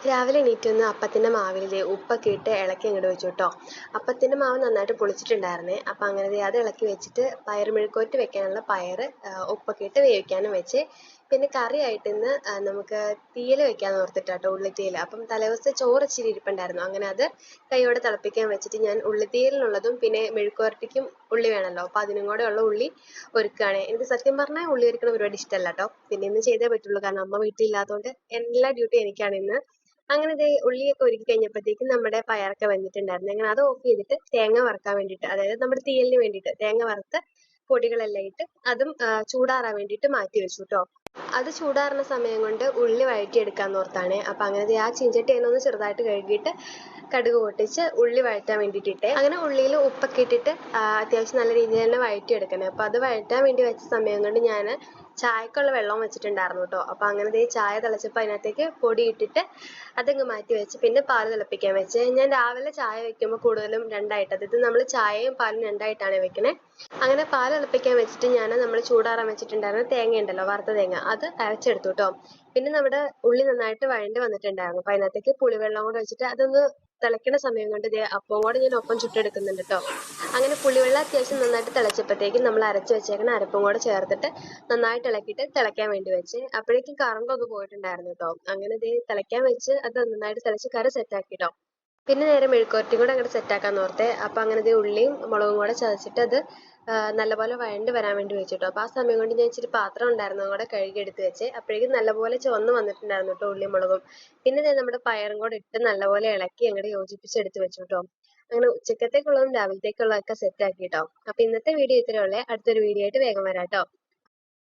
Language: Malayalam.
രാവിലെ എണീറ്റൊന്ന് അപ്പത്തിൻ്റെ മാവിൽ ദേ ഉപ്പൊക്കെ ഇട്ട് ഇളക്കി അങ്ങോട്ട് വെച്ചു കേട്ടോ. അപ്പത്തിൻ്റെ മാവ് നന്നായിട്ട് പുളിച്ചിട്ടുണ്ടായിരുന്നേ. അപ്പം അങ്ങനെ ദേ അത് ഇളക്കി വെച്ചിട്ട് പയർ മെഴുക്കുവരട്ടി വെക്കാനുള്ള പയർ ഉപ്പൊക്കെ ഇട്ട് വേവിക്കാനും വെച്ച്. പിന്നെ കറിയായിട്ട് ഇന്ന് നമുക്ക് തീയൽ വെക്കാമെന്ന് ഓർത്തിട്ടാട്ടോ, ഉള്ളിത്തീയൽ. അപ്പം തലേദിവസത്തെ ചോറ് ഇച്ചിരി ഇരിപ്പുണ്ടായിരുന്നു. അങ്ങനെ അത് കൈയോടെ തിളപ്പിക്കാൻ വെച്ചിട്ട് ഞാൻ ഉള്ളിത്തീയലിനുള്ളതും പിന്നെ മെഴുക്കുവരട്ടിക്കും ഉള്ളി വേണമല്ലോ, അപ്പം അതിനും കൂടെ ഉള്ള ഉള്ളി ഒരുക്കുകയാണ്. എനിക്ക് സത്യം പറഞ്ഞാൽ ഉള്ളി ഒരുക്കുന്ന പരിപാടി ഇഷ്ടമല്ല കേട്ടോ. പിന്നെ ഇന്ന് ചെയ്തേ പറ്റുള്ളൂ, കാരണം അമ്മ വീട്ടിലില്ലാത്തതുകൊണ്ട് എല്ലാ ഡ്യൂട്ടി എനിക്കാണ് ഇന്ന്. അങ്ങനെ ദേ ഉള്ളിയൊക്കെ ഒരുക്കി കഴിഞ്ഞപ്പോഴത്തേക്കും നമ്മുടെ പയറൊക്കെ വെന്തിട്ടുണ്ടായിരുന്നു. അങ്ങനെ അത് ഓഫ് ചെയ്തിട്ട് തേങ്ങ വറുക്കാൻ വേണ്ടിയിട്ട്, അതായത് നമ്മുടെ തീയലിന് വേണ്ടിയിട്ട് തേങ്ങ വറുത്ത് പൊടികളെല്ലാം ഇട്ട് അതും ചൂടാറാൻ വേണ്ടിയിട്ട് മാറ്റി വെച്ചു കേട്ടോ. അത് ചൂടാറുന്ന സമയം കൊണ്ട് ഉള്ളി വഴറ്റിയെടുക്കാൻ ഓർത്താണ്. അപ്പം അങ്ങനെ ദേ ആ ചീഞ്ചട്ടി അതിനൊന്ന് ചെറുതായിട്ട് കഴുകിയിട്ട് കടുക് പൊട്ടിച്ച് ഉള്ളി വഴറ്റാൻ വേണ്ടിയിട്ട് ഇട്ടേ. അങ്ങനെ ഉള്ളിയിൽ ഉപ്പൊക്കെ ഇട്ടിട്ട് അത്യാവശ്യം നല്ല രീതിയിൽ തന്നെ വഴറ്റിയെടുക്കണേ. അപ്പം അത് വഴറ്റാൻ വേണ്ടി വെച്ച സമയം കൊണ്ട് ഞാൻ ചായക്കുള്ള വെള്ളം വെച്ചിട്ടുണ്ടായിരുന്നു കേട്ടോ. അപ്പം അങ്ങനെ ദേ ചായ തിളച്ചപ്പോൾ അതിനകത്തേക്ക് പൊടി ഇട്ടിട്ട് അതങ്ങ് മാറ്റി വെച്ച് പിന്നെ പാല് തിളപ്പിക്കാൻ വെച്ച്. ഞാൻ രാവിലെ ചായ വെക്കുമ്പോൾ കൂടുതലും രണ്ടായിട്ട്, അതായത് നമ്മൾ ചായയും പാലും രണ്ടായിട്ടാണ് വെക്കണേ. അങ്ങനെ പാല് തിളപ്പിക്കാൻ വെച്ചിട്ട് ഞാൻ നമ്മൾ ചൂടാറാൻ വെച്ചിട്ടുണ്ടായിരുന്ന തേങ്ങ ഉണ്ടല്ലോ, വറുത്ത തേങ്ങ, അത് അരച്ചെടുത്തു കേട്ടോ. പിന്നെ നമ്മുടെ ഉള്ളി നന്നായിട്ട് വഴണ്ട് വന്നിട്ടുണ്ടായിരുന്നു. അപ്പം അതിനകത്തേക്ക് പുളിവെള്ളം കൂടെ വെച്ചിട്ട് അതൊന്ന് തിളയ്ക്കുന്ന സമയം കൊണ്ട് ഇതേ അപ്പം കൂടെ ഞാൻ ഒപ്പം ചുട്ടെടുക്കുന്നുണ്ട് കേട്ടോ. അങ്ങനെ പുളിവെള്ളം അത്യാവശ്യം നന്നായിട്ട് തിളച്ചപ്പോഴത്തേക്കും നമ്മൾ അരച്ച് വെച്ചേക്കുന്ന അരപ്പും കൂടെ ചേർത്തിട്ട് നന്നായിട്ട് ഇളക്കിയിട്ട് തിളയ്ക്കാൻ വേണ്ടി വെച്ച്. അപ്പോഴേക്കും കറണ്ട് ഒന്ന് പോയിട്ടുണ്ടായിരുന്നു കേട്ടോ. അങ്ങനെ ഇത് തിളയ്ക്കാൻ വെച്ച് അത് നന്നായിട്ട് തിളച്ച് കറി സെറ്റാക്കി കേട്ടോ. പിന്നെ നേരെ മെഴുക്കുവരട്ടിയും കൂടെ അങ്ങോട്ട് സെറ്റാക്കാന്ന് ഓർത്തെ. അപ്പം അങ്ങനെ ഇത് ഉള്ളിയും മുളകും കൂടെ ചതച്ചിട്ട് അത് നല്ലപോലെ വഴണ്ട് വരാൻ വേണ്ടി വെച്ചിട്ടോ. അപ്പോൾ ആ സമയം കൊണ്ട് ഞാൻ ഇച്ചിരി പാത്രം ഉണ്ടായിരുന്നു, കൂടെ കഴുകി എടുത്ത് വെച്ച്. അപ്പോഴേക്കും നല്ലപോലെ ചുവന്ന് വന്നിട്ടുണ്ടായിരുന്നു കേട്ടോ ഉള്ളിയും മുളകും. പിന്നെ ദേ നമ്മുടെ പയറും കൂടെ ഇട്ട് നല്ലപോലെ ഇളക്കി അങ്ങോട്ട് യോജിപ്പിച്ച് എടുത്ത് വെച്ചു കേട്ടോ. അങ്ങനെ ഉച്ചക്കത്തേക്കുള്ളതും രാവിലത്തേക്കുള്ളതൊക്കെ സെറ്റാക്കി കേട്ടോ. അപ്പോൾ ഇന്നത്തെ വീഡിയോ ഇത്രയേ ഉള്ളേ. അടുത്തൊരു വീഡിയോ ആയിട്ട് വേഗം വരാം കേട്ടോ.